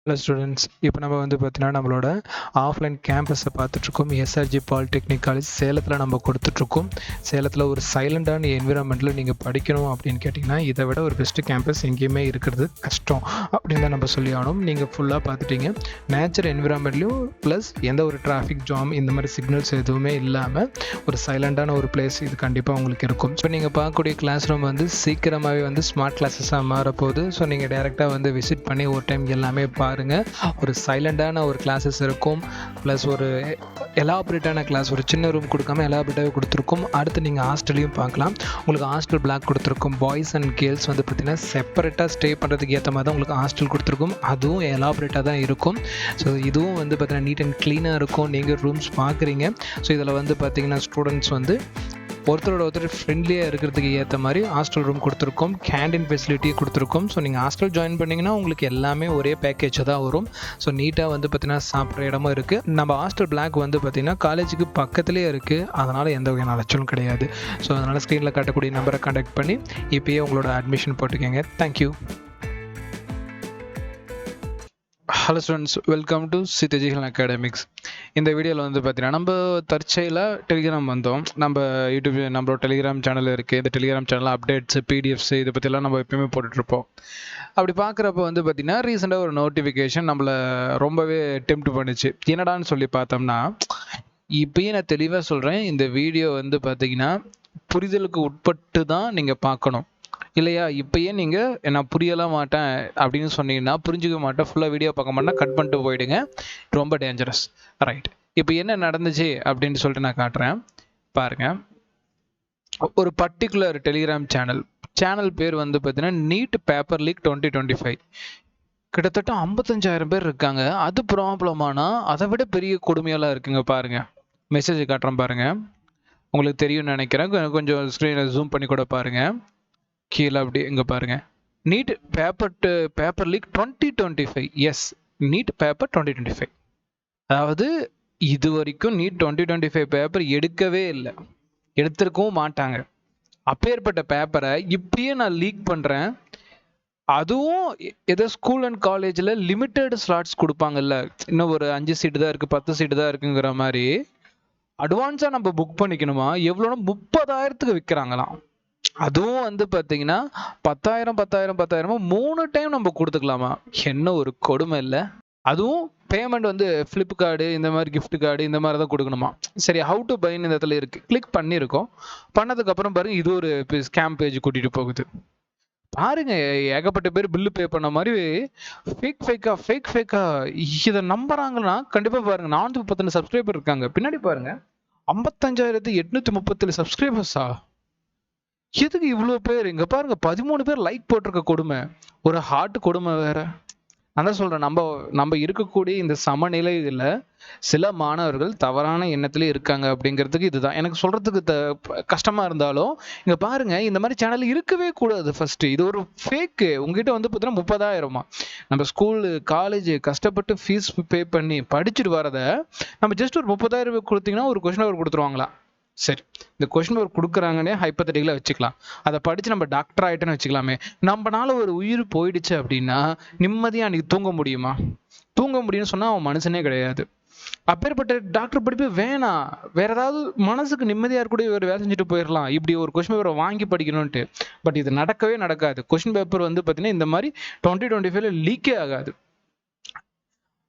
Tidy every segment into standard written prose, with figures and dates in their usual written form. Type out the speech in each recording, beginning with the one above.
Hello students, இப்போ நம்ம வந்து பார்த்தீங்கன்னா நம்மளோட ஆஃப்லைன் கேம்பஸை பார்த்துட்ருக்கோம். எஸ்ஆர்ஜி பாலிடெக்னிக் காலேஜ் சேலத்தில் நம்ம கொடுத்துட்ருக்கோம். சேலத்தில் ஒரு சைலண்டான என்விரான்மெண்ட்டில் நீங்கள் படிக்கணும் அப்படின்னு கேட்டிங்கன்னா இதை விட ஒரு பெஸ்ட்டு கேம்பஸ் எங்கேயுமே இருக்கிறது கஷ்டம் அப்படின்னு தான் நம்ம சொல்லி ஆகணும். நீங்கள் ஃபுல்லாக பார்த்துட்டீங்க. நேச்சர் என்விரான்மெண்ட்லேயும் ப்ளஸ் எந்த ஒரு டிராஃபிக் ஜாம் இந்த மாதிரி சிக்னல்ஸ் எதுவுமே இல்லாமல் ஒரு சைலண்டான ஒரு பிளேஸ் இது கண்டிப்பாக உங்களுக்கு இருக்கும். ஸோ நீங்கள் பார்க்கக்கூடிய கிளாஸ் ரூம் வந்து சீக்கிரமாகவே வந்து ஸ்மார்ட் கிளாஸஸாக மாறப்போகுது. ஸோ நீங்கள் டேரெக்டாக வந்து விசிட் பண்ணி ஒரு டைம் எல்லாமே பாருங்க. ஒரு சைலண்டான ஒரு கிளாஸஸ் இருக்கும், ப்ளஸ் ஒரு எலாபரேட்டான கிளாஸ், ஒரு சின்ன ரூம் கொடுக்காம எலாபரேட்டாகவே கொடுத்துருக்கும். அடுத்து நீங்கள் ஹாஸ்டலையும் பார்க்கலாம். உங்களுக்கு ஹாஸ்டல் பிளாக் கொடுத்துருக்கும். பாய்ஸ் அண்ட் கேர்ள்ஸ் வந்து பார்த்தீங்கன்னா செப்பரேட்டாக ஸ்டே பண்ணுறதுக்கு ஏற்ற மாதிரி தான் உங்களுக்கு ஹாஸ்டல் கொடுத்துருக்கும். அதுவும் எலாபரேட்டாக தான் இருக்கும். ஸோ இதுவும் வந்து பார்த்தீங்கன்னா நீட் அண்ட் க்ளீனாக இருக்கும். நீங்கள் ரூம்ஸ் பார்க்குறீங்க. ஸோ இதில் வந்து பார்த்தீங்கன்னா ஸ்டூடெண்ட்ஸ் வந்து ஒருத்தரோட ஒருத்தர் ஃப்ரெண்ட்லியாக இருக்கிறதுக்கு ஏற்ற மாதிரி ஹாஸ்டல் ரூம் கொடுத்துருக்கோம். கேண்டீன் ஃபெசிலிட்டி கொடுத்துருக்கோம். ஸோ நீங்கள் ஹாஸ்டல் ஜாயின் பண்ணிங்கன்னா உங்களுக்கு எல்லாமே ஒரே பேக்கேஜ் தான் வரும். ஸோ நீட்டாக வந்து பார்த்தீங்கன்னா சாப்பிட்ற இடமும் இருக்குது. நம்ம ஹாஸ்டல் பிளாக் வந்து பார்த்திங்கன்னா காலேஜுக்கு பக்கத்துலேயே இருக்குது. அதனால் எந்த வகையான அலைச்சலும் கிடையாது. ஸோ அதனால் ஸ்க்ரீனில் காட்டக்கூடிய நம்பரை கான்டாக்ட் பண்ணி இப்போயே உங்களோட அட்மிஷன் போட்டுக்கோங்க. Thank you. Hello students, welcome to சித்தஜிஹல் அகாடமிக்ஸ். இந்த வீடியோவில் வந்து பார்த்தீங்கன்னா நம்ம தற்செயலாக டெலிகிராம் வந்தோம். நம்ம யூடியூப் நம்மளோட டெலிகிராம் சேனல் இருக்குது. இந்த டெலிகிராம் சேனலில் அப்டேட்ஸ், பிடிஎஃப்ஸ் இதை பற்றிலாம் நம்ம எப்பயுமே போட்டுட்ருப்போம். அப்படி பார்க்குறப்ப வந்து பார்த்திங்கன்னா ரீசெண்டாக ஒரு நோட்டிஃபிகேஷன் நம்மளை ரொம்பவே டெம்ப்ட் பண்ணிச்சு. என்னடான்னு சொல்லி பார்த்தோம்னா, இப்போயே நான் தெளிவாக சொல்கிறேன், இந்த வீடியோ வந்து பார்த்திங்கன்னா புரிதலுக்கு உட்பட்டு தான் நீங்கள் பார்க்கணும். இல்லையா, இப்போயே நீங்கள் நான் புரியலாம் மாட்டேன் அப்படின்னு சொன்னீங்கன்னா, புரிஞ்சுக்க மாட்டேன், ஃபுல்லாக வீடியோ பார்க்க மாட்டேன், கட் பண்ணிட்டு போயிடுங்க. ரொம்ப டேஞ்சரஸ். ரைட், இப்போ என்ன நடந்துச்சு அப்படின்னு சொல்லிட்டு நான் காட்டுறேன் பாருங்கள். ஒரு பர்டிகுலர் டெலிகிராம் சேனல் பேர் வந்து பார்த்தீங்கன்னா நீட் பேப்பர் லீக் 2025. கிட்டத்தட்ட 55,000 பேர் இருக்காங்க. அது ப்ராப்ளமானா அதை விட பெரிய கொடுமையெல்லாம் இருக்குங்க. பாருங்க, மெசேஜ் காட்டுறேன் பாருங்க, உங்களுக்கு தெரியும்னு நினைக்கிறேன். கொஞ்சம் ஸ்க்ரீனை ஜூம் பண்ணி கூட பாருங்க. கீழே அப்படி இங்கே பாருங்க, NEET paper leak 2025. Yes, NEET paper 2025. அதாவது இது வரைக்கும் நீட் 2025 பேப்பர் எடுக்கவே இல்லை, எடுத்திருக்கவும் மாட்டாங்க. அப்பேற்பட்ட பேப்பரை இப்பயே நான் லீக் பண்ணுறேன். அதுவும் ஏதோ ஸ்கூல் அண்ட் காலேஜில் லிமிட்டட் ஸ்லாட்ஸ் கொடுப்பாங்கல்ல, இன்னும் ஒரு 5 சீட்டு தான் இருக்குது, 10 சீட்டு தான் இருக்குங்கிற மாதிரி அட்வான்ஸாக நம்ம புக் பண்ணிக்கணுமா? எவ்வளோன்னா 30,000க்கு விற்கிறாங்களாம். அதுவும் வந்து பார்த்தீங்கன்னா 10,000 3 டைம் நம்ம கொடுத்துக்கலாமா? என்ன ஒரு கொடுமை இல்லை? அதுவும் பேமெண்ட் வந்து ஃப்ளிப்கார்டு இந்த மாதிரி கிஃப்ட் கார்டு இந்த மாதிரி தான் கொடுக்கணுமா? சரி, ஹவு டு பைன்னு இந்த இடத்துல இருக்குது. கிளிக் பண்ணியிருக்கோம். பண்ணதுக்கப்புறம் பாருங்க, இது ஒரு ஸ்கேம் பேஜ் கூட்டிகிட்டு போகுது. பாருங்க, ஏகப்பட்ட பேர் பில்லு பே பண்ண மாதிரி ஃபேக்கா இதை நம்புறாங்கன்னா கண்டிப்பாக பாருங்க. 431 சப்ஸ்கிரைபர் இருக்காங்க. பின்னாடி பாருங்க, 55,837 சப்ஸ்கிரைபர்ஸா? எதுக்கு இவ்வளோ பேர்? இங்க பாருங்க, 13 பேர் லைக் போட்டிருக்க கொடுமை, ஒரு ஹார்ட் கொடுமை வேற. நான் தான் சொல்றேன், நம்ம இருக்கக்கூடிய இந்த சமநிலை இதில் சில மாணவர்கள் தவறான எண்ணத்திலே இருக்காங்க அப்படிங்கிறதுக்கு இதுதான் எனக்கு சொல்றதுக்கு கஷ்டமா இருந்தாலும், இங்க பாருங்க, இந்த மாதிரி சேனல் இருக்கவே கூடாது. ஃபர்ஸ்ட் இது ஒரு ஃபேக்கு. உங்ககிட்ட வந்து பார்த்தீங்கன்னா 30,000 நம்ம ஸ்கூலு காலேஜ் கஷ்டப்பட்டு ஃபீஸ் பே பண்ணி படிச்சுட்டு வரத நம்ம ஜஸ்ட் ஒரு 30,000 கொடுத்தீங்கன்னா ஒரு கொஸ்டின் பேப்பர் கொடுத்துருவாங்களா? சரி, இந்த கொஸ்டின் பேப்பர் கொடுக்குறாங்கன்னே ஹைப்போதெட்டிக்கலாக வச்சுக்கலாம். அதை படித்து நம்ம டாக்டர் ஆகிட்டேன்னு வச்சுக்கலாமே. நம்மனால ஒரு உயிர் போயிடுச்சு அப்படின்னா நிம்மதியாக அன்றைக்கி தூங்க முடியுமா? தூங்க முடியும்னு சொன்னால் அவன் மனுஷனே கிடையாது. அப்பேற்பட்ட டாக்டர் படிப்பு வேணாம், வேற ஏதாவது மனசுக்கு நிம்மதியாக இருக்கக்கூடிய ஒரு வேலை செஞ்சுட்டு போயிடலாம். இப்படி ஒரு கொஸ்டின் பேப்பரை வாங்கி படிக்கணும்ன்ட்டு. பட் இது நடக்கவே நடக்காது. கொஸ்டின் பேப்பர் வந்து பார்த்தீங்கன்னா இந்த மாதிரி 2025 லீக்கே ஆகாது.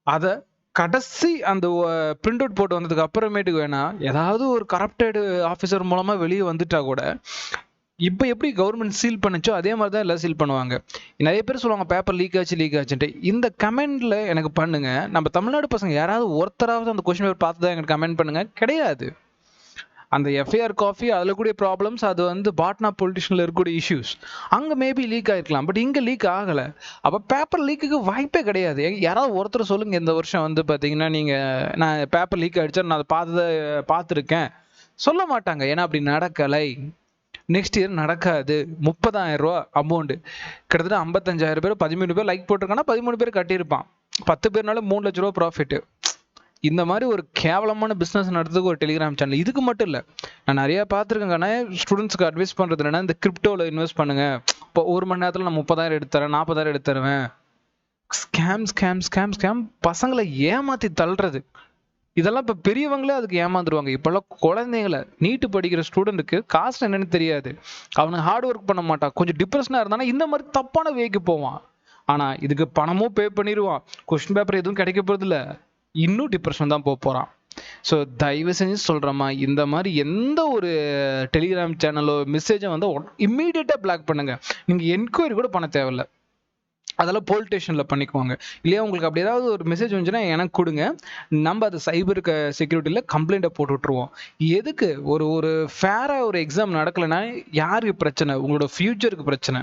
அதை கடைசி அந்த பிரிண்ட் அவுட் போட்டு வந்ததுக்கு அப்புறமேட்டுக்கு வேணா ஏதாவது ஒரு கரப்டட் ஆஃபீஸர் மூலமா வெளியே வந்துட்டா கூட, இப்போ எப்படி கவர்மெண்ட் சீல் பண்ணுச்சோ அதே மாதிரி தான் எல்லாம் சீல் பண்ணுவாங்க. நிறைய பேர் சொல்லுவாங்க பேப்பர் லீக் ஆச்சுன்ட்டு. இந்த கமெண்ட்ல எனக்கு பண்ணுங்க, நம்ம தமிழ்நாடு பசங்க யாராவது ஒருத்தராவது அந்த கொஸ்டின் பேப்பர் பார்த்து தான் எனக்கு கமெண்ட் பண்ணுங்க. கிடையாது. அந்த எஃப்ஐஆர் காஃபி அதில் கூடிய ப்ராப்ளம்ஸ், அது வந்து பாட்னா பொலிட்டிஷனில் இருக்கக்கூடிய இஷ்யூஸ், அங்கே மேபி லீக் ஆகிருக்கலாம். பட் இங்கே லீக் ஆகலை. அப்போ பேப்பர் லீக்குக்கு வாய்ப்பே கிடையாது. யாராவது ஒருத்தர் சொல்லுங்கள், இந்த வருஷம் வந்து பார்த்தீங்கன்னா நீங்கள் நான் பேப்பர் லீக் ஆகிடுச்சா நான் அதை பார்த்துருக்கேன். சொல்ல மாட்டாங்க, ஏன்னா அப்படி நடக்கலை. நெக்ஸ்ட் இயர் நடக்காது. 30,000 ரூபா அமௌண்ட்டு, கிட்டத்தட்ட 55,000 பேர் 13 பேர் லைக் போட்டிருக்காங்கன்னா 13 பேர் கட்டியிருப்பான். 10 பேர்னால 3 லட்ச ரூபா ப்ராஃபிட்டு. இந்த மாதிரி ஒரு கேவலமான பிஸ்னஸ் நடத்துறதுக்கு ஒரு டெலிகிராம் சேனல். இதுக்கு மட்டும் இல்லை, நான் நிறையா பார்த்துருக்கேங்க. நான் ஸ்டூடெண்ட்ஸ்க்கு அட்வைஸ் பண்ணுறது என்னன்னா, இந்த கிரிப்டோவில் இன்வெஸ்ட் பண்ணுங்க. இப்போ 1 மணி நேரத்தில் நான் 30,000 எடுத்துறேன், 40,000 எடுத்துருவேன். ஸ்கேம் ஸ்கேம் ஸ்கேம் ஸ்கேம் பசங்களை ஏமாத்தி தள்ளுறது. இதெல்லாம் இப்ப பெரியவங்களே அதுக்கு ஏமாந்துருவாங்க. இப்பெல்லாம் குழந்தைங்களை நீட்டு படிக்கிற ஸ்டூடெண்ட்டுக்கு காசு என்னன்னு தெரியாது. அவனுக்கு ஹார்ட் ஒர்க் பண்ண மாட்டான். கொஞ்சம் டிப்ரெஷனா இருந்தானா இந்த மாதிரி தப்பான வேக்கு போவான். ஆனா இதுக்கு பணமும் பே பண்ணிடுவான். கொஸ்டின் பேப்பர் எதுவும் கிடைக்க போறது இல்ல. இன்னும் டிப்ரெஷன் தான் போறான். ஸோ தயவு செஞ்சு சொல்றேம்மா, இந்த மாதிரி எந்த ஒரு டெலிகிராம் சேனலோ மெசேஜை வந்து இம்மீடியட்டா பிளாக் பண்ணுங்க. நீங்க என்கொயரி கூட பண்ண தேவையில்ல. அதெல்லாம் போலீஸ் ஸ்டேஷனில் பண்ணிக்குவாங்க. இல்லையா உங்களுக்கு அப்படி ஏதாவது ஒரு மெசேஜ் வந்துச்சுன்னா எனக்கு கொடுங்க. நம்ம அது சைபர் செக்யூரிட்டியில் கம்ப்ளைண்ட்டை போட்டு விட்ருவோம். எதுக்கு ஒரு ஒரு ஃபேராக ஒரு எக்ஸாம் நடக்கலைன்னா யாருக்கு பிரச்சனை? உங்களோட ஃப்யூச்சருக்கு பிரச்சனை.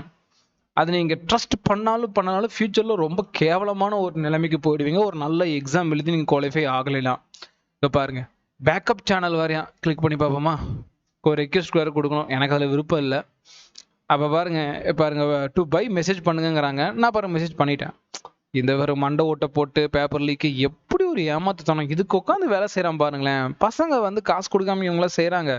அது நீங்கள் ட்ரஸ்ட் பண்ணாலும் ஃப்யூச்சரில் ரொம்ப கேவலமான ஒரு நிலைமைக்கு போயிடுவீங்க. ஒரு நல்ல எக்ஸாம் எழுதி நீங்கள் குவாலிஃபை ஆகலைனா. இப்போ பாருங்க, பேக்கப் சேனல் வரையா கிளிக் பண்ணி பார்ப்போமா? ஒரு ரெக்வெஸ்ட் வேறு கொடுக்கணும். எனக்கு அதில் விருப்பம் இல்லை. அப்போ பாருங்க டு பை மெசேஜ் பண்ணுங்கங்கிறாங்க. நான் பாருங்க மெசேஜ் பண்ணிட்டேன். இந்த வேறு மண்டை ஓட்டை போட்டு பேப்பர் லீக்கு எப்படி ஒரு ஏமாத்துத்தனம். இதுக்கு உட்காந்து வேலை செய்கிறான் பாருங்களேன். பசங்க வந்து காசு கொடுக்காம இவங்களாம் செய்கிறாங்க.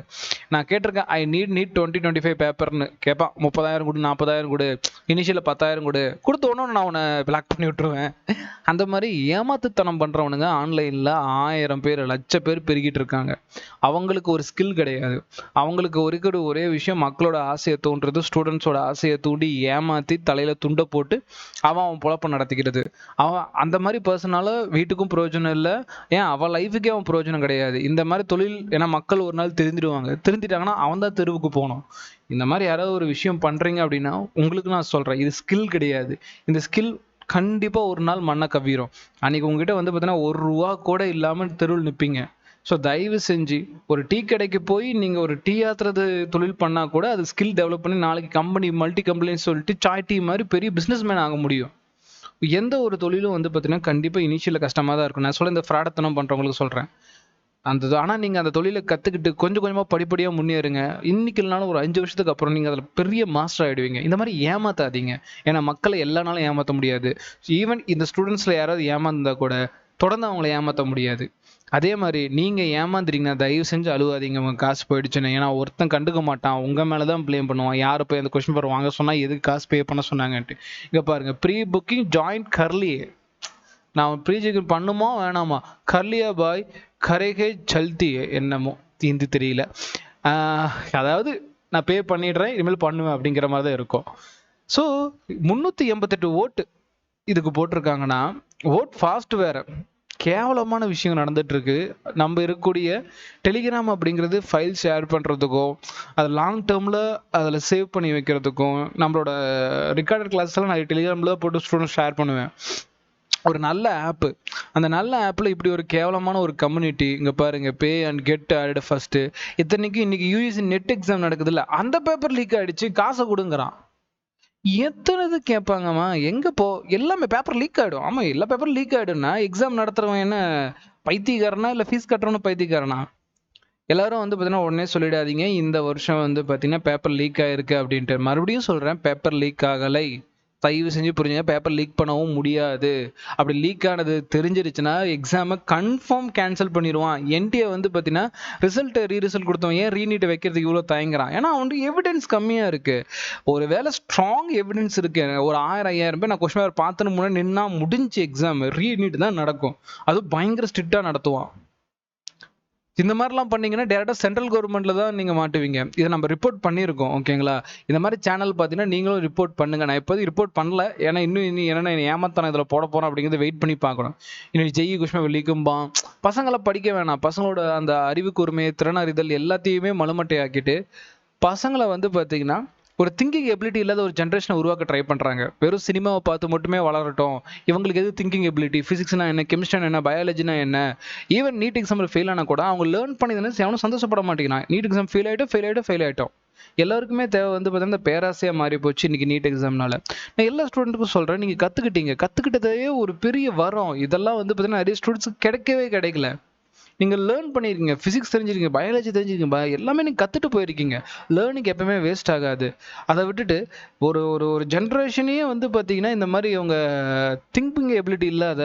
நான் கேட்டிருக்கேன், ஐ நீட் 2025 பேப்பர்னு கேட்பான். 30,000 கொடு, 40,000 கொடு, இனிஷியலில் 10,000 கொடுத்த உடனே நான் உன்னை பிளாக் பண்ணி விட்டுருவேன். அந்த மாதிரி ஏமாத்துத்தனம் பண்ணுறவனுங்க ஆன்லைனில் 1000 பேர் 1,00,000 பேர் பெருகிட்டு இருக்காங்க. அவங்களுக்கு ஒரு ஸ்கில் கிடையாது. அவங்களுக்கு ஒரே விஷயம், மக்களோட ஆசையை தூண்டுறது, ஸ்டூடெண்ட்ஸோட ஆசையை தூண்டி ஏமாற்றி தலையில் துண்டை போட்டு அவன் பொழப்ப நடத்திக்கிறது. அவன் அந்த மாதிரி பர்சனால வீட்டுக்கும் பிரயோஜனம் இல்லை. ஏன் அவன் லைஃபுக்கே அவன் பிரயோஜனம் கிடையாது. இந்த மாதிரி தொழில், ஏன்னா மக்கள் ஒரு நாள் திருந்திட்டாங்கன்னா அவன் தான் தெருவுக்கு போகணும். இந்த மாதிரி யாராவது ஒரு விஷயம் பண்றீங்க அப்படின்னா உங்களுக்கு நான் சொல்றேன், இது ஸ்கில் கிடையாது. இந்த ஸ்கில் கண்டிப்பா ஒரு நாள் மண்ணை கவ்விரும். அன்னைக்கு உங்ககிட்ட வந்து பார்த்தீங்கன்னா ₹1 கூட இல்லாமல் தெருவில் நிற்பீங்க. ஸோ தயவு செஞ்சு ஒரு டீ கடைக்கு போய் நீங்கள் ஒரு டீ ஆத்துறது தொழில் பண்ணால் கூட அது ஸ்கில் டெவலப் பண்ணி நாளைக்கு கம்பெனி மல்டி கம்பெனின்னு சொல்லிட்டு சாய் டீ மாதிரி பெரிய பிஸ்னஸ் மேன் ஆக முடியும். எந்த ஒரு தொழிலும் வந்து பார்த்தீங்கன்னா கண்டிப்பாக இனிஷியலில் கஷ்டமாக தான் இருக்கும். நான் சொல்ல இந்த ஃப்ராடத்தனம் பண்ணுறவங்களுக்கு சொல்கிறேன். ஆனால் நீங்கள் அந்த தொழிலை கற்றுக்கிட்டு கொஞ்சம் கொஞ்சமாக படிப்படியாக முன்னேறுங்க. இன்னைக்கு இல்லைனாலும் ஒரு 5 வருஷத்துக்கு அப்புறம் நீங்கள் அதில் பெரிய மாஸ்டர் ஆகிடுவீங்க. இந்த மாதிரி ஏமாத்தாதீங்க. ஏன்னா மக்களை எல்லா நாளும் ஏமாற்ற முடியாது. ஈவன் இந்த ஸ்டூடெண்ட்ஸில் யாராவது ஏமாந்தா கூட தொடர்ந்து அவங்கள ஏமாற்ற முடியாது. அதே மாதிரி நீங்கள் ஏமாந்துறீங்கன்னா தயவு செஞ்சு அழுவாதீங்க உங்கள் காசு போயிடுச்சுன்னு. ஏன்னா ஒருத்தன் கண்டுக்க மாட்டான், உங்கள் மேலே தான் ப்ளேம் பண்ணுவான். யார் போய் அந்த கொஸ்டின் பேப்பர் வாங்க சொன்னால் எதுக்கு காசு பே பண்ண சொன்னாங்கன்ட்டு. இங்கே பாருங்கள், ப்ரீ புக்கிங் ஜாயின்ட் கர்லி. நான் ப்ரீ புக்கிங் பண்ணுமா வேணாமா? கர்லியா பாய் கரேகே சல்தி என்னமோ தீந்து தெரியல. அதாவது நான் பே பண்ணிடுறேன், இனிமேல் பண்ணுவேன் அப்படிங்கிற மாதிரி தான் இருக்கும். ஸோ 388 ஓட்டு இதுக்கு போட்டிருக்காங்கன்னா ஓட் ஃபாஸ்ட் வேற. கேவலமான விஷயம் நடந்துட்டு இருக்கு. நம்ம இருக்கக்கூடிய டெலிகிராம் அப்படிங்கிறது ஃபைல் ஷேர் பண்ணுறதுக்கும் அது லாங் டேர்மில் அதில் சேவ் பண்ணி வைக்கிறதுக்கும் நம்மளோட ரெக்கார்டட் கிளாஸ்லாம் நான் டெலிகிராமில் போட்டு ஸ்டூடெண்ட் ஷேர் பண்ணுவேன். ஒரு நல்ல ஆப்பு. அந்த நல்ல ஆப்பில் இப்படி ஒரு கேவலமான ஒரு கம்யூனிட்டி. இங்கே பாருங்க, pay and get add first. இத்தனைக்கும் இன்னைக்கு யூஎஸ்சி நெட் எக்ஸாம் நடக்குது இல்லை, அந்த பேப்பர் லீக் ஆகிடுச்சு, காசை கொடுங்குறான். எத்தனை கேட்பாங்கம்மா, எங்கே போ, எல்லாமே பேப்பர் லீக் ஆகிடும். ஆமாம், எல்லா பேப்பரும் லீக் ஆகிடும்னா எக்ஸாம் நடத்துறவன் என்ன பைத்தியக்காரனா இல்லை ஃபீஸ் கட்டுறவனு பைத்தியக்காரனா? எல்லாரும் வந்து பார்த்தீங்கன்னா உடனே சொல்லிடாதீங்க இந்த வருஷம் வந்து பார்த்தீங்கன்னா பேப்பர் லீக் ஆகிருக்கு அப்படின்ட்டு. மறுபடியும் சொல்கிறேன், பேப்பர் லீக் ஆகலை. தயவு செஞ்சு புரிஞ்சுங்க, பேப்பர் லீக் பண்ணவும் முடியாது. அப்படி லீக் ஆனது தெரிஞ்சிருச்சுன்னா எக்ஸாமை கன்ஃபார்ம் கேன்சல் பண்ணிடுவான். என்டிஏ வந்து பார்த்தீங்கன்னா ரிசல்ட் ரீரிசல்ட் கொடுத்தவன் ஏன் ரீநீட் வைக்கிறதுக்கு இவ்வளோ தயங்குறான்? ஏன்னா அவனுக்கு எவிடன்ஸ் கம்மியாக இருக்குது. ஒரு வேளை ஸ்ட்ராங் எவிடன்ஸ் இருக்குது, ஒரு 1000-5000 பேர் நான் கொஸ்டின் பேப்பர் பார்த்துன்னு முன்னாடி நின்னா முடிஞ்சு எக்ஸாம் ரீநீட் தான் நடக்கும். அதுவும் பயங்கர ஸ்ட்ரிக்டாக நடத்துவான். இந்த மாதிரிலாம் பண்ணீங்கன்னா டேரெக்டாக சென்ட்ரல் கவர்மெண்ட்டில் தான் நீங்கள் மாட்டுவீங்க. இதை நம்ம ரிப்போர்ட் பண்ணியிருக்கோம், ஓகேங்களா? இந்த மாதிரி சேனல் பார்த்தீங்கன்னா நீங்களும் ரிப்போர்ட் பண்ணுங்கள். நான் இப்போது ரிப்போர்ட் பண்ணல, ஏன்னா இன்னும் என்னென்ன ஏமாத்தான் இதில் போட போகிறோம் அப்படிங்கிறத வெயிட் பண்ணி பார்க்கணும். இன்னும் ஜெய் குஷ்மா வெளிக்கும்பான். பசங்களை படிக்க வேணாம். பசங்களோட அந்த அறிவு கூர்மை, திறனறிதல் எல்லாத்தையுமே மலுமட்டை ஆக்கிட்டு பசங்களை வந்து பார்த்தீங்கன்னா ஒரு திங்கிங் எபிலிட்டி இல்லாத ஒரு ஜென்ரேஷனை உருவாக்க ட்ரை பண்ணுறாங்க. வெறும் சினிமாவை பார்த்து மட்டுமே வளரட்டும். இவங்களுக்கு எது திங்கிங் எபிலிட்டி, ஃபிசிக்ஸ்னா என்ன, கெமிஸ்ட்ரினா என்ன, பயாலஜினா என்ன? ஈவன் நீட் எக்ஸாமில் ஃபெயில் ஆனால் கூட அவங்க லேர்ன் பண்ணி தானே எவனும் சந்தோஷப்பட மாட்டேங்கிறான். நீட் எக்ஸாம் ஃபெயில் ஆகிட்டோம். எல்லாருக்குமே தேவை வந்து பார்த்தீங்கன்னா பேராசையாக மாறி போச்சு இன்னைக்கு நீட் எக்ஸாம்னால. நான் எல்லா ஸ்டூடெண்ட்டுக்கும் சொல்கிறேன், நீங்கள் கற்றுக்கிட்டதே ஒரு பெரிய வரம். இதெல்லாம் வந்து பார்த்தீங்கன்னா நிறைய ஸ்டூடெண்ட்ஸுக்கு கிடைக்கல. நீங்கள் லேர்ன் பண்ணியிருக்கீங்க, ஃபிசிக்ஸ் தெரிஞ்சிருக்கீங்க, பயாலஜி தெரிஞ்சிருக்கீங்க, எல்லாமே நீங்கள் கற்றுட்டு போயிருக்கீங்க. லேர்னிங் எப்பவுமே வேஸ்ட் ஆகாது. அதை விட்டுட்டு ஒரு ஒரு ஒரு ஜென்ரேஷனையே வந்து பார்த்தீங்கன்னா இந்த மாதிரி அவங்க திங்கிங் எபிலிட்டி இல்லாத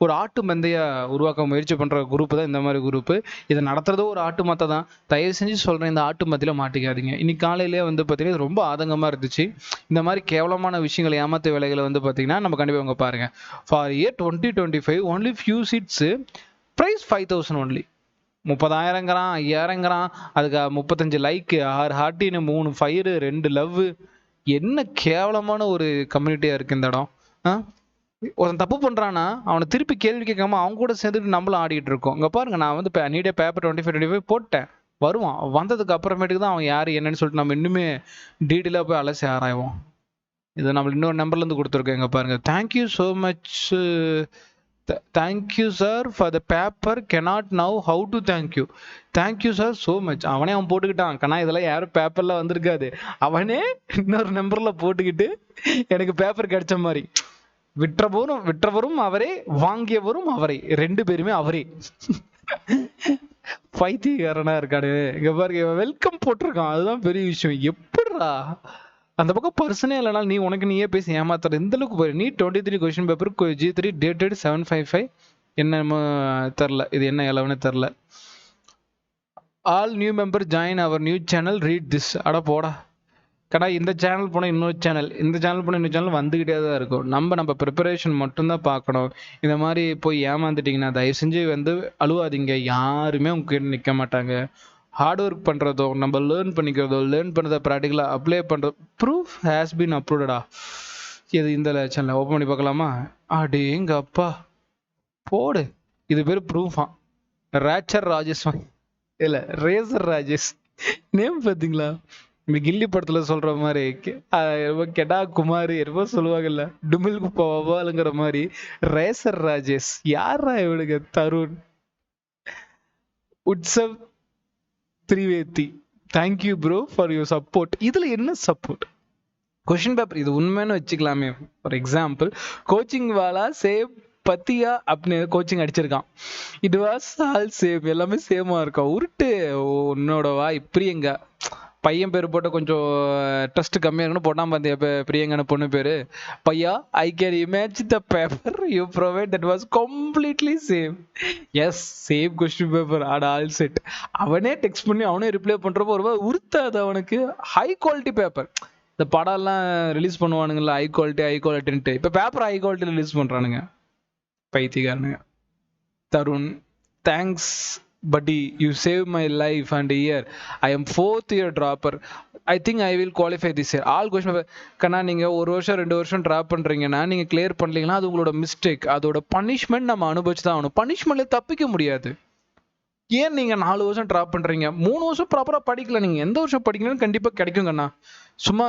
ஒரு ஆட்டு மந்தையா உருவாக்க முயற்சி பண்ணுற குரூப் தான் இந்த மாதிரி குரூப்பு. இதை நடத்துறதோ ஒரு ஆட்டு மத்தை தான். தயவு செஞ்சு சொல்கிறேன், இந்த ஆட்டு மத்தியில் மாட்டிக்காதீங்க. இன்னைக்கு காலையிலேயே வந்து பார்த்தீங்கன்னா ரொம்ப ஆதங்கமாக இருந்துச்சு. இந்த மாதிரி கேவலமான விஷயங்களை, ஏமாத்து வேலைகளை வந்து பார்த்தீங்கன்னா நம்ம கண்டிப்பாக அவங்க பாருங்கள். For year 2025 only few seats, price 5000 only. 30,000ங்கிறான், 5,000ங்கிறான், அதுக்கு 35 லைக்கு, 6 ஹார்ட்டின்னு, 3 ஃபயரு, 2 லவ். என்ன கேவலமான ஒரு கம்யூனிட்டியாக இருக்குது இந்த இடம். ஒருத்தன் தப்பு பண்ணுறான்னா அவனை திருப்பி கேள்வி கேட்காம அவங்க கூட சேர்ந்துட்டு நம்மளும் ஆடிட்டு இருக்கோம். இங்கே பாருங்க, நான் வந்து நீடே பேப்பர் 25 போட்டேன், வருவான். வந்ததுக்கு அப்புறமேட்டுக்கு தான் அவன் யார் என்னன்னு சொல்லிட்டு நம்ம இன்னுமே டீட்டெயிலாக போய் அலசி ஆராய்வோம். இது நம்ம இன்னொரு நம்பர்லேருந்து கொடுத்துருக்கோம். இங்கே பாருங்க, thank you so much, thank you sir for the paper, cannot now how to thank you. Thank you sir so much. அவனே அவன் போட்டுக்கிட்டான், கண்ணா இதெல்லாம் யாரும் பேப்பர்லாம் வந்திருக்காது. அவனே இன்னொரு நம்பரில் போட்டுக்கிட்டு எனக்கு பேப்பர் கிடைச்ச மாதிரி. விற்றவரும் அவரே, வாங்கியவரும் அவரே, 2 பேருமே அவரே. பைத்தியக்காரனா இருக்கானு. இங்க பாருங்க, வெல்கம் போட்டிருக்கான், அதுதான் பெரிய விஷயம். எப்படிடா அந்த பக்கம் பர்சனே இல்லைனா நீ உனக்கு நீயே பேசி ஏமாத்துற இந்த அளவுக்கு போய். நீ 23 கொஸ்டின் பேப்பர் G3 டேட்டட் 7/5/5 என்ன தெரில, இது என்ன எலவனே தெரில. All new member join our new channel, read this. அட போடா கடா, இந்த சேனல் போனால் இன்னொரு சேனல், இந்த சேனல் போனால் இன்னொரு சேனல் வந்துக்கிட்டே தான் இருக்கும். நம்ம ப்ரிப்பரேஷன் மட்டும்தான் பார்க்கணும். இந்த மாதிரி போய் ஏமாந்துட்டிங்கன்னா தயவு செஞ்சு வந்து அழுவாதீங்க. யாருமே உங்ககிட்ட நிற்க மாட்டாங்க. ஹார்ட் ஒர்க் பண்ணுறதோ, நம்ம லேர்ன் பண்ணிக்கிறதோ, லேர்ன் பண்ணுறதை ப்ராக்டிக்கலாக அப்ளை பண்ணுறதோ, ப்ரூஃப் ஹேஸ் பீன் அப்லோடடா. இது இந்த சேனலை ஓப்பன் பண்ணி பார்க்கலாமா? எங்க அப்பா போடு, இது பேர் ப்ரூஃபா. ரேச்சர் ராஜேஷ் இல்லை, ரேசர் ராஜேஷ் நேம் பார்த்தீங்களா? இந்த கில்லி படத்துல சொல்ற மாதிரி கெடா குமார் என்னமோ சொல்லுவாங்கல்ல, டுமில்கு போவாளுங்கிற மாதிரி ரேசர் ராஜேஷ். யாரா இவனுங்க? Tarun, Utsav Trivedi, thank you bro for your support. இதுல என்ன சப்போர்ட்? கொஸ்டின் பேப்பர் இது உண்மைன்னு வச்சுக்கலாமே. ஃபார் எக்ஸாம்பிள், கோச்சிங் வாலா சேம் பத்தியா அப்படின்னு கோச்சிங் அடிச்சிருக்கான். இட் வாஸ் ஆல் சேம், எல்லாமே சேமா இருக்கும். உருட்டு உன்னோட வாய். பிரியங்கா, பையன் பேர் போட்ட கொஞ்சம் ட்ரஸ்ட் கம்மியாக இருக்குன்னு போட்டான் பார்த்தியா பிரியங்கான பொண்ணு பேர். பையா, I can image the paper you provide, that was completely same. Yes, same question paper at all set. அவனே டெக்ஸ்ட் பண்ணி அவனே ரிப்ளை பண்ணுறப்போ ஒரு உறுத்தாது அவனுக்கு. High quality paper. இந்த படம்லாம் ரிலீஸ் பண்ணுவானுங்களா ஹை குவாலிட்டின்ட்டு, இப்போ பேப்பர் ஹை குவாலிட்டி ரிலீஸ் பண்ணுறானுங்க பைத்தியக்காரனுங்க. Tarun, thanks buddy, you saved my life and year. I am 4th year dropper. I think I will qualify this year. All question கண்ணா, நீங்கள் 1 வருஷம் 2 வருஷம் drop பண்ணுறீங்கன்னா நீங்கள் கிளியர் பண்ணலீங்கன்னா அது உங்களோட மிஸ்டேக். அதோட பனிஷ்மெண்ட் நம்ம அனுபவிச்சு தான் ஆகணும். பனிஷ்மெண்ட்ல தப்பிக்க முடியாது. ஏன் நீங்கள் 4 வருஷம் ட்ராப் பண்ணுறீங்க? 3 வருஷம் ப்ராப்பராக படிக்கல. நீங்கள் எந்த வருஷம் படிக்கணும்னு கண்டிப்பாக கிடைக்குங்கண்ணா. சும்மா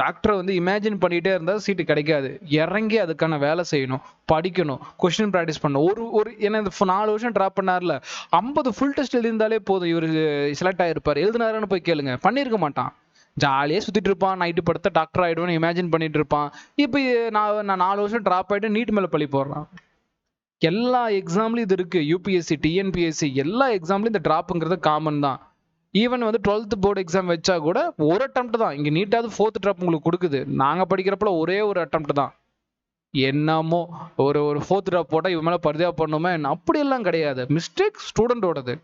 டாக்டரை வந்து இமேஜின் பண்ணிகிட்டே இருந்தால் சீட்டு கிடைக்காது. இறங்கி அதுக்கான வேலை செய்யணும், படிக்கணும், கொஸ்டின் ப்ராக்டிஸ் பண்ணணும். ஒரு ஏன்னா இந்த 4 வருஷம் ட்ராப் பண்ணார்ல, 50 ஃபுல் டெஸ்ட் எழுதியிருந்தாலே போதும், இவர் செலக்ட் ஆகிருப்பார். எழுதினாருன்னு போய் கேளுங்க, பண்ணியிருக்க மாட்டான். ஜாலியாக சுற்றிட்டு இருப்பான், நைட்டு படுத்த டாக்டர் ஆகிடுவேன்னு இமேஜின் பண்ணிட்டு இருப்பான். இப்போ நான் 4 வருஷம் ட்ராப் ஆகிட்டு நீட் மேலே பழி போடுறான். எல்லா எக்ஸாம்லையும் இது இருக்குது. யூபிஎஸ்சி, டிஎன்பிஎஸ்சி எல்லா எக்ஸாம்லையும் இந்த ட்ராப்புங்கிறது காமன் தான். ஈவன் வந்து 12th போர்டு எக்ஸாம் வச்சா கூட ஒரு அட்டம்ப்ட் தான். இங்கே நீட்டாவது 4th ட்ராப் உங்களுக்கு கொடுக்குது. நாங்கள் படிக்கிறப்பல ஒரே ஒரு அட்டம்ப்ட் தான். என்னமோ ஒரு 4th ட்ராப் போட்டால் இவன் மேலே பரிதா பண்ணுமே, அப்படியெல்லாம் கிடையாது. மிஸ்டேக் ஸ்டூடெண்டோடது.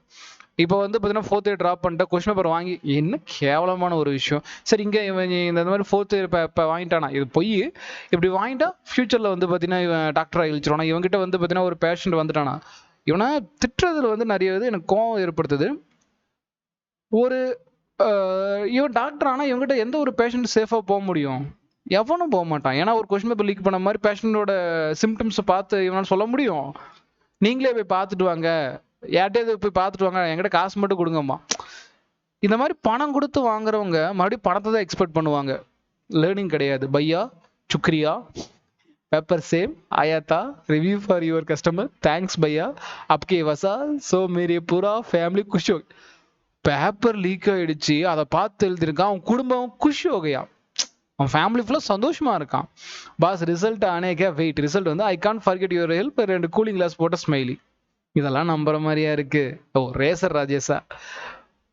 இப்போ வந்து பார்த்தீங்கன்னா 4th இயர் ட்ராப் பண்ணிட்டா கொஸ்டின் பேப்பர் வாங்கி, என்ன கேவலமான ஒரு விஷயம். சரி, இங்கே இவன் இந்த மாதிரி 4th இயர் இப்போ வாங்கிட்டானா, இது பொய். இப்படி வாங்கிட்டா ஃபியூச்சரில் வந்து பார்த்தீங்கன்னா இவன் டாக்டராக இழிச்சிருவானா. இவங்ககிட்ட வந்து பார்த்தீங்கன்னா ஒரு பேஷண்ட் வந்துட்டானா, இவனை திட்டுறதுல வந்து நிறைய இது எனக்கு கோவம் ஏற்படுத்துது. ஒரு இவன் டாக்டர் ஆனால் இவங்ககிட்ட எந்த ஒரு பேஷண்ட் சேஃபாக போக முடியும்? எவனும் போக மாட்டான். ஏன்னா ஒரு கொஸ்டின் பேப்பர் லீக் பண்ண மாதிரி பேஷண்டோட சிம்டம்ஸை பார்த்து இவனால் சொல்ல முடியும். நீங்களே போய் பார்த்துட்டு வாங்க, யார்கிட்டயாவது போய் பார்த்துட்டு வாங்க, என்கிட்ட காசு மட்டும் கொடுங்கம்மா. இந்த மாதிரி பணம் கொடுத்து வாங்குறவங்க மறுபடியும் பணத்தை தான் எக்ஸ்பெக்ட் பண்ணுவாங்க. லேர்னிங் கிடையாது. பையா, சுக்ரியா, பேப்பர் சேம், ஆயாத்தா, review for your customer, thanks பையா, அப்கே வசா, சோ மேரி பூரா ஃபேமிலி குஷ். பேப்பர் லீக் ஆயிடுச்சு, அதை பார்த்து எழுதிருக்கான், அவன் குடும்பம் குஷ் ஹோகையா, அவன் ஃபேமிலி ஃபுல்லாக சந்தோஷமா இருக்கான். பாஸ் ரிசல்ட் ஆனேக்கா வெயிட், ரிசல்ட் வந்து I can't forget your help, 2 cooling glass போட்ட ஸ்மைலி. இதெல்லாம் நம்புற மாதிரியா இருக்கு? ஓ, ரேசர் ராஜேஷா?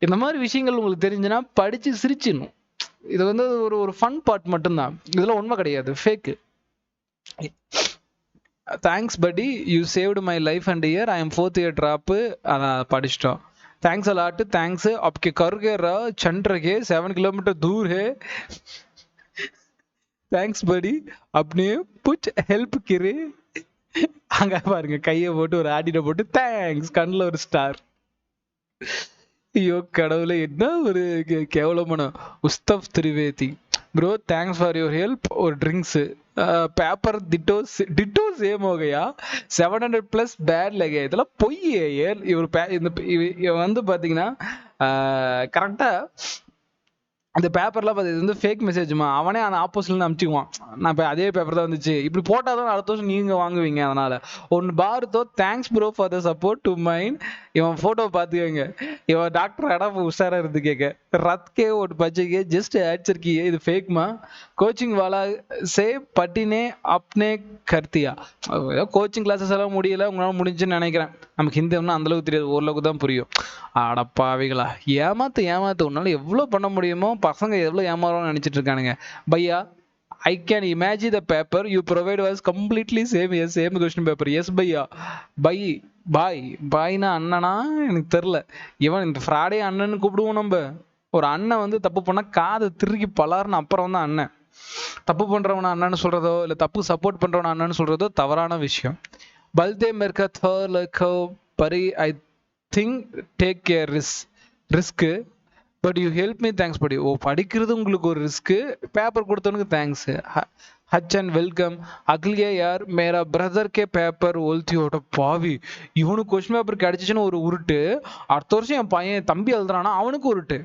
இந்த மாதிரி விஷயங்கள் உங்களுக்கு தெரிஞ்சுன்னா படிச்சு சிரிச்சிடணும். இது வந்து ஒரு ஒரு ஃபன் பார்ட் மட்டும்தான். இதெல்லாம் உண்மை கிடையாது, ஃபேக்கு. தேங்க்ஸ் படி, you saved my life and year. I am 4th year drop. அதான் படிச்சிட்டோம். थैंक्स अलाट, थैंक्स आपके कर के रहा चंड रखे 7 किलोमीटर दूर है. தேங்க்ஸ் படி, अपने कुछ हेल्प करे. அங்க பாருங்க, கையை போட்டு ஒரு ஆடிட போட்டு தேங்க்ஸ், கண்ணில் ஒரு ஸ்டார். ஐயோ கடவுளே, என்ன ஒரு கேவலமான. உஸ்தப் Trivedi bro, thanks for your help. ஒரு ட்ரிங்க்ஸ் பேப்பர் டிட்டோ சேம் हो गया. 700+ பேட் லगे. இதெல்லாம் பொய். இவர் இவன் வந்து பாத்தீங்கன்னா கரெக்டா அந்த பேப்பர்லாம் பார்த்து இது வந்து ஃபேக் மெசேஜ்மா, அவனே அந்த ஆப்போசிட்ல அனுப்பிச்சுக்குவான். நான் இப்போ அதே பேப்பர் தான் வந்துச்சு, இப்படி போட்டால் தான் அடுத்த வருஷம் நீங்கள் வாங்குவீங்க. அதனால ஒன்று பாருத்தோ, thanks bro for the support to mind. இவன் ஃபோட்டோ பார்த்துக்கோங்க. இவன் டாக்டர் இடம் உஷாராக இருந்து கேட்க ரத் கே ஒரு பச்சைக்கே ஜஸ்ட் ஆட்சிருக்கியே, இது ஃபேக்மா. கோச்சிங் வாலா சே பட்டினே அப்னே கர்த்தியா. ஏதோ கோச்சிங் கிளாஸஸ் எல்லாம் முடியல, உங்களால் முடிஞ்சுன்னு நினைக்கிறேன். நமக்கு ஹிந்தி ஒன்றும் அந்தளவுக்கு தெரியாது, ஓரளவுக்கு தான் புரியும். அடப்பாவிகளா, ஏமாத்து உன்னால எவ்வளோ பண்ண முடியுமோ. பசங்க எவ்வளோ ஏமாறும்னு நினைச்சிட்டு இருக்கானுங்க. பையா, I can imagine the paper you provide was completely same question paper. Yes பையா. பாய்னா அண்ணனா எனக்கு தெரில. இவன் இந்த ஃப்ராடே அண்ணன்னு கூப்பிடுவோம் நம்ம. ஒரு அண்ணன் வந்து தப்பு பண்ணா காதை திருக்கி பலாருன்னு அப்புறம் தான் அண்ணன். தப்பு பண்றவன அண்ணன்னு சொல்றதோ இல்லை தப்பு சப்போர்ட் பண்றவன அண்ணன்னு சொல்றதோ தவறான விஷயம். பல்தே மெர்கா பரி I think take care risk but you help me. Thanks படி. ஓ, படிக்கிறது உங்களுக்கு ஒரு ரிஸ்க்கு, பேப்பர் கொடுத்தவனுக்கு தேங்க்ஸ். ஹச் அண்ட் வெல்கம். அகிலியா யார் மேரா பிரதர் கே பேப்பர் ஒல்த்தியோட பாவி. இவனுக்கு கொஸ்டின் பேப்பர் கிடைச்சிச்சுன்னு ஒரு உருட்டு, அடுத்த வருஷம் என் பையன் தம்பி எழுதுறானா அவனுக்கு உருட்டு.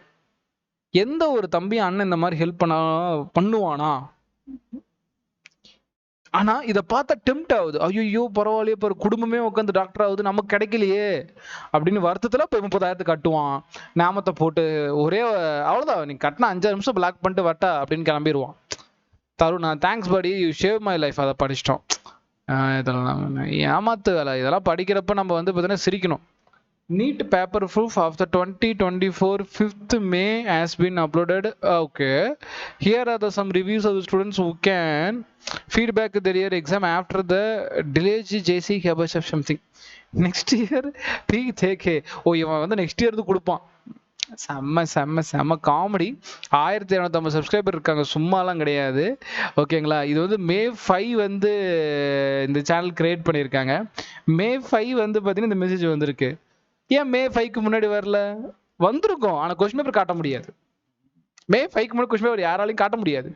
எந்த ஒரு தம்பி அண்ணன் இந்த மாதிரி ஹெல்ப் பண்ணுவானா? ஆனா இதை பார்த்தா டெம்ட் ஆகுது. ஐயோ பரவாயில்லையே, இப்போ குடும்பமே உட்காந்து டாக்டர் ஆகுது, நமக்கு கிடைக்கலையே அப்படின்னு வருத்தத்துல இப்போ 30,000 கட்டுவான். நாமத்தை போட்டு ஒரே அவ்வளவுதான், நீ கட்டினா 5 நிமிஷம் பிளாக் பண்ணிட்டு வட்டா அப்படின்னு கிளம்பிடுவான். தருணா, தேங்க்ஸ் படி, யூ ஷேவ் மை லைஃப். அதை படிச்சிட்டோம். இதெல்லாம் ஏமாத்து வேலை. இதெல்லாம் படிக்கிறப்ப நம்ம வந்து பார்த்தீங்கன்னா சிரிக்கணும். NEET paper proof of the 2024 5th May has been uploaded. Okay, here are some reviews of the students who can feedback their year exam after the delayed JC campus of something. Next year peak take. ஓ, இவன் வந்து next year கொடுப்பான். செம்ம comedy. 1750 subscriber இருக்காங்க, சும்மாலாம் கிடையாது. ஓகேங்களா? இது வந்து May 5 வந்து இந்த சேனல் கிரியேட் பண்ணியிருக்காங்க. May 5 வந்து பார்த்தீங்கன்னா இந்த மெசேஜ் வந்திருக்கு. ஏன் May 5க்கு முன்னாடி வரல? வந்திருக்கும், ஆனால் கொஸ்டின் பேப்பர் காட்ட முடியாது. May 5க்கு முன்னாடி கொஸ்டின் பேப்பர் யாராலையும் காட்ட முடியாது.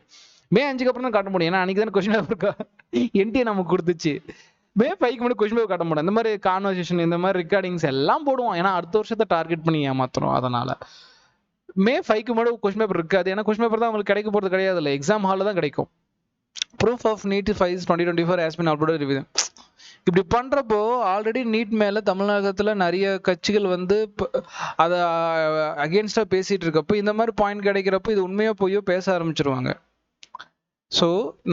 May 5க்கு அப்புறம் தான் காட்ட முடியும். ஏன்னா அன்னைக்கு தானே கொஸ்டின் பேப்பர் என்டிஏ நமக்கு கொடுத்துச்சு. May 5க்கு முன்னாடி கொஸ்டின் பேப்பர் காட்ட முடியாது. இந்த மாதிரி கான்வர்சேஷன், இந்த மாதிரி ரெக்கார்டிங்ஸ் எல்லாம் போடுவோம். ஏன்னா அடுத்த வருஷத்தை டார்கெட் பண்ணி ஏமாத்துறோம். அதனால May 5க்கு முன்னாடி கொஸ்டின் பேப்பர் இருக்காது. ஏன்னா கொஸ்டின் பேப்பர் தான் உங்களுக்கு கிடைக்க போகிறது கிடையாது, இல்லை எக்ஸாம் ஹாலில் தான் கிடைக்கும். Proof of NEET files 2024 has been uploaded with. இப்படி பண்றப்போ ஆல்ரெடி நீட் மேல தமிழகத்துல நிறைய கட்சிகள் வந்து அதை அகேன்ஸ்டா பேசிட்டு இருக்கப்போ இந்த மாதிரி பாயிண்ட் கிடைக்கிறப்போ இது உண்மையா போயோ பேச ஆரம்பிச்சிருவாங்க. ஸோ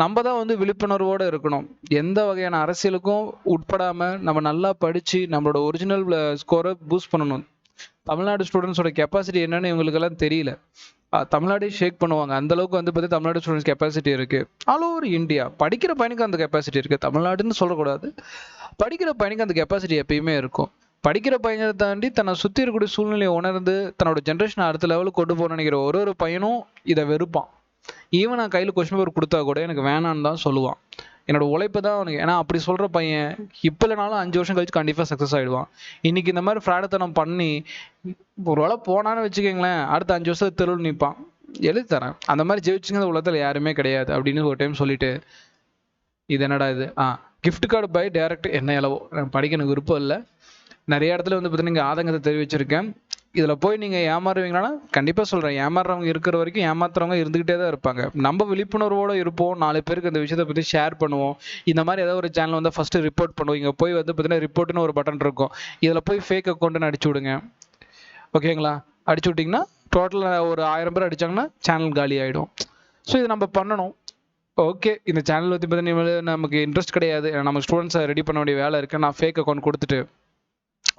நம்ம தான் வந்து விழிப்புணர்வோடு இருக்கணும். எந்த வகையான அரசியலுக்கும் உட்படாம நம்ம நல்லா படிச்சு நம்மளோட ஒரிஜினல் ஸ்கோரை பூஸ்ட் பண்ணணும். தமிழ்நாடு ஸ்டூடெண்ட்ஸோட கெப்பாசிட்டி என்னன்னு இவங்களுக்கெல்லாம் தெரியல. தமிழ்நாடு ஷேக் பண்ணுவாங்க. அந்த அளவுக்கு வந்து பார்த்தீங்கன்னா தமிழ்நாடு ஸ்டூடெண்ட்ஸ் கெப்பாசிட்டி இருக்கு. ஆல் ஓவர் இந்தியா படிக்கிற பையனுக்கு அந்த கெப்பாசிட்டி இருக்கு. தமிழ்நாடுன்னு சொல்லக்கூடாது, படிக்கிற பையனுக்கு அந்த கெப்பாசிட்டி எப்பயுமே இருக்கும். படிக்கிற பையனை தாண்டி தன்னை சுற்றி இருக்கக்கூடிய சூழ்நிலையை உணர்ந்து தன்னோட ஜென்ரேஷனை அடுத்த லெவலுக்கு கொண்டு போக நினைக்கிற ஒரு பையனும் இதை வெறுப்பான். ஈவன் நான் கையில் கொஸ்டின் பேப்பர் கொடுத்தா கூட எனக்கு வேணான்னு தான் சொல்லுவான். என்னோட உழைப்பு தான் அவனுக்கு. ஏன்னா அப்படி சொல்கிற பையன் இப்போ இல்லைனாலும் 5 வருஷம் கழிச்சு கண்டிப்பாக சக்ஸஸ் ஆகிடுவான். இன்னைக்கு இந்த மாதிரி ஃப்ராடத்தனம் பண்ணி ஒரு வேளை போனான்னு வச்சுக்கோங்களேன், அடுத்த 5 வருஷம் தெருவில் நிற்பான். எழுதி தரேன். அந்த மாதிரி ஜெயிச்சுங்க இந்த உலகத்தில் யாருமே கிடையாது அப்படின்னு ஒரு டைம் சொல்லிட்டு, இது என்னடா இது, கிஃப்ட் கார்டு பை டேரக்ட் என்ன எளவோ படிக்க எனக்கு விருப்பம் இல்லை. நிறைய இடத்துல வந்து பார்த்தீங்கன்னா இங்கே ஆதங்கத்தை தெரிவிச்சிருக்கேன். இதில் போய் நீங்கள் ஏமாறுவீங்களான்னா கண்டிப்பாக சொல்கிறேன், ஏமாறுறவங்க இருக்கிற வரைக்கும் ஏமாத்துறவங்க இருந்துக்கிட்டே தான் இருப்பாங்க. நம்ம விழிப்புணர்வோடு இருப்போம், 4 பேருக்கு இந்த விஷயத்தை பற்றி ஷேர் பண்ணுவோம். இந்த மாதிரி ஏதாவது ஒரு சேனல் வந்து ஃபஸ்ட்டு ரிப்போர்ட் பண்ணுவோம். இங்கே போய் வந்து பார்த்தீங்கன்னா ரிப்போர்ட்னு ஒரு பட்டன் இருக்கும், இதில் போய் ஃபேக் அக்கௌண்ட்டுன்னு அடிச்சு விடுங்க. ஓகேங்களா? அடிச்சு விட்டிங்கன்னா டோட்டலாக ஒரு 1000 பேர் அடித்தாங்கன்னா சேனல் காலி ஆகிடும். ஸோ இது நம்ம பண்ணணும். ஓகே, இந்த சேனல் பற்றி பார்த்தீங்கன்னா நமக்கு இன்ட்ரெஸ்ட் கிடையாது, நம்ம ஸ்டூடெண்ட்ஸை ரெடி பண்ண வேண்டிய வேலை இருக்குது. நான் ஃபேக் அக்கௌண்ட் கொடுத்துட்டு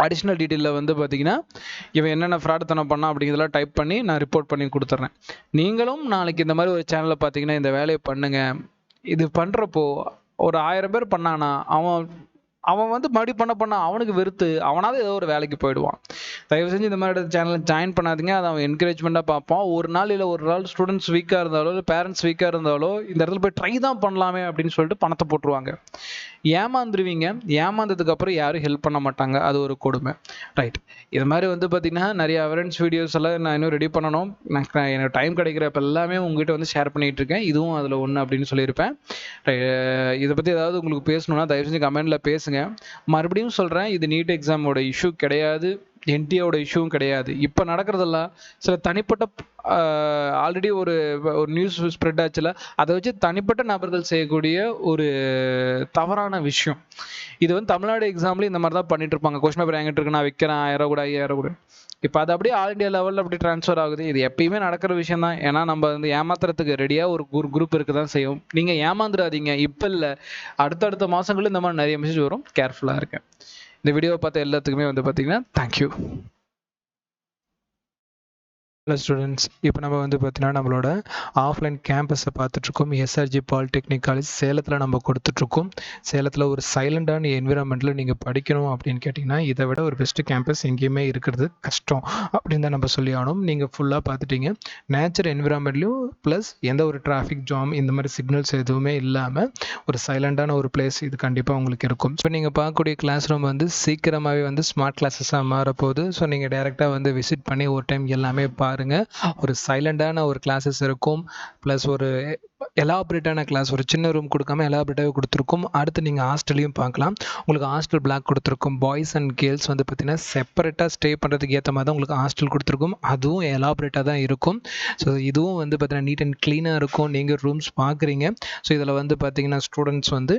அடிஷ்னல் டீட்டெயிலில் வந்து பார்த்தீங்கன்னா இவன் என்னென்ன ஃப்ராடுத்தனம் பண்ணான் அப்படிங்கிறதெல்லாம் டைப் பண்ணி நான் ரிப்போர்ட் பண்ணி கொடுத்துட்றேன். நீங்களும் நாளைக்கு இந்த மாதிரி ஒரு சேனலில் பார்த்தீங்கன்னா இந்த வேலையை பண்ணுங்கள். இது பண்ணுறப்போ ஒரு 1000 பேர் பண்ணானா அவன் வந்து மறுபடியும் பண்ண அவனுக்கு வெறுத்து அவனாவது ஏதோ ஒரு வேலைக்கு போயிடுவான். தயவு செஞ்சு இந்த மாதிரி சேனலில் ஜாயின் பண்ணாதீங்க. அதை அவன் என்கரேஜ்மெண்ட்டாக பார்ப்பான். ஒரு நாள் இல்லை ஒரு நாள் ஸ்டூடெண்ட்ஸ் வீக்காக இருந்தாலோ இல்லை பேரண்ட்ஸ் வீக்காக இருந்தாலோ இந்த இடத்துல போய் ட்ரை தான் பண்ணலாமே அப்படின்னு சொல்லிட்டு பணத்தை போட்டுருவாங்க. ஏமாந்துருவீங்க. ஏமாந்ததுக்கு அப்புறம் யாரும் ஹெல்ப் பண்ண மாட்டாங்க. அது ஒரு கொடுமை. ரைட். இது மாதிரி வந்து பார்த்தீங்கன்னா நிறைய அவேர்னஸ் வீடியோஸ் எல்லாம் நான் இன்னும் ரெடி பண்ணணும். நான் எனக்கு டைம் கிடைக்கிறப்ப எல்லாமே உங்ககிட்ட வந்து ஷேர் பண்ணிகிட்டு இருக்கேன். இதுவும் அதில் ஒன்று அப்படின்னு சொல்லியிருப்பேன். இதை பற்றி ஏதாவது உங்களுக்கு பேசணுன்னா தயவு செஞ்சு கமெண்டில் பேசுங்க. மறுபடியும் சொல்கிறேன், இது நீட் எக்ஸாமோட இஷ்யூ கிடையாது, என்டிஏவோட இஷ்யூவும் கிடையாது. இப்போ நடக்கிறதெல்லாம் சில தனிப்பட்ட ஆல்ரெடி ஒரு நியூஸ் ஸ்ப்ரெட் ஆச்சுல, அதை வச்சு தனிப்பட்ட நபர்கள் செய்யக்கூடிய ஒரு தவறான விஷயம். இது வந்து தமிழ்நாடு எக்ஸாம்லேயும் இந்த மாதிரி தான் பண்ணிட்டு இருப்பாங்க. கொஸ்டின் பேப்பர் என்கிட்ட இருக்கு, நான் வைக்கிறேன் 1000 கூட 5000 கூட. இப்போ அது அப்படியே ஆல் இண்டியா லெவலில் அப்படி ட்ரான்ஸ்ஃபர் ஆகுது. இது எப்பயுமே நடக்கிற விஷயம் தான். ஏன்னா நம்ம வந்து ஏமாத்துறதுக்கு ரெடியாக ஒரு குரூப் இருக்க தான் செய்யும். நீங்கள் ஏமாந்துடாதீங்க. இப்போ இல்லை, அடுத்தடுத்த மாதங்களும் இந்த மாதிரி நிறைய மெசேஜ் வரும். கேர்ஃபுல்லாக இருக்கேன். இந்த வீடியோவை பார்த்த எல்லாத்துக்குமே வந்து பார்த்தீங்கன்னா தேங்க்யூ. ஹலோ ஸ்டூடெண்ட்ஸ், இப்போ நம்ம வந்து பார்த்தீங்கன்னா நம்மளோட ஆஃப்லைன் கேம்பஸை பார்த்துட்ருக்கோம். எஸ்ஆர்ஜி பாலிடெக்னிக் காலேஜ் சேலத்தில் நம்ம கொடுத்துட்ருக்கோம். சேலத்தில் ஒரு சைலண்டான என்விரான்மெண்ட்டில் நீங்கள் படிக்கணும் அப்படின்னு கேட்டிங்கன்னா இதை விட ஒரு பெஸ்ட்டு கேம்பஸ் எங்கேயுமே இருக்கிறது கஷ்டம் அப்படின்னு தான் நம்ம சொல்லி ஆகணும். நீங்கள் ஃபுல்லாக பார்த்துட்டீங்க. நேச்சர் என்விரான்மெண்ட்லையும் ப்ளஸ் எந்த ஒரு டிராஃபிக் ஜாம் இந்த மாதிரி சிக்னல்ஸ் எதுவுமே இல்லாமல் ஒரு சைலண்டான ஒரு பிளேஸ் இது கண்டிப்பாக உங்களுக்கு இருக்கும். இப்போ நீங்கள் பார்க்கக்கூடிய கிளாஸ் ரூம் வந்து சீக்கிரமாகவே வந்து ஸ்மார்ட் கிளாஸஸாக மாறப்போகுது. ஸோ நீங்கள் டேரெக்டாக வந்து விசிட் பண்ணி ஒரு டைம் எல்லாமே ஒரு சைலண்டான ஒரு கிளாஸஸ் இருக்கும். ப்ளஸ் ஒரு எலாபரேட்டான கிளாஸ், ஒரு சின்ன ரூம் கொடுக்காம எலாபரேட்டாகவே கொடுத்துருக்கும். அடுத்து நீங்கள் ஹாஸ்டல்லையும் பார்க்கலாம். உங்களுக்கு ஹாஸ்டல் பிளாக் கொடுத்துருக்கும். பாய்ஸ் அண்ட் கேர்ள்ஸ் வந்து பார்த்தீங்கன்னா செப்பரேட்டாக ஸ்டே பண்ணுறதுக்கு ஏற்ற மாதிரி தான் உங்களுக்கு ஹாஸ்டல் கொடுத்துருக்கும். அதுவும் எலாபரேட்டாக தான் இருக்கும். ஸோ இதுவும் வந்து பார்த்தீங்கன்னா நீட் அண்ட் க்ளீனாக இருக்கும். நீங்கள் ரூம்ஸ் பார்க்குறீங்க. ஸோ இதில் வந்து பார்த்தீங்கன்னா ஸ்டூடெண்ட்ஸ் வந்து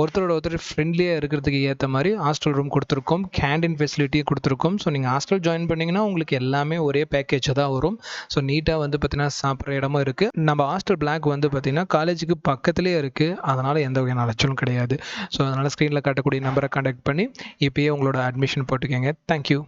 ஒருத்தரோட ஒருத்தர் ஃப்ரெண்ட்லியாக இருக்கிறதுக்கு ஏற்ற மாதிரி ஹாஸ்டல் ரூம் கொடுத்துருக்கோம். கேண்டீன் ஃபெசிலிட்டியும் கொடுத்துருக்கோம். ஸோ நீங்கள் ஹாஸ்டல் ஜாயின் பண்ணிங்கன்னா உங்களுக்கு எல்லாமே ஒரே பேக்கேஜாக தான் வரும். ஸோ நீட்டாக வந்து பார்த்தீங்கன்னா சாப்பிட்ற இடமும் இருக்குது. நம்ம ஹாஸ்டல் பிளாக் வந்து பார்த்திங்கன்னா காலேஜுக்கு பக்கத்துலேயே இருக்குது. அதனால் எந்த வகையான அலைச்சலும் கிடையாது. ஸோ அதனால் ஸ்க்ரீனில் காட்டக்கூடிய நம்பரை கான்டாக்ட் பண்ணி இப்போயே உங்களோட அட்மிஷன் போட்டுக்கோங்க. தேங்க்யூ.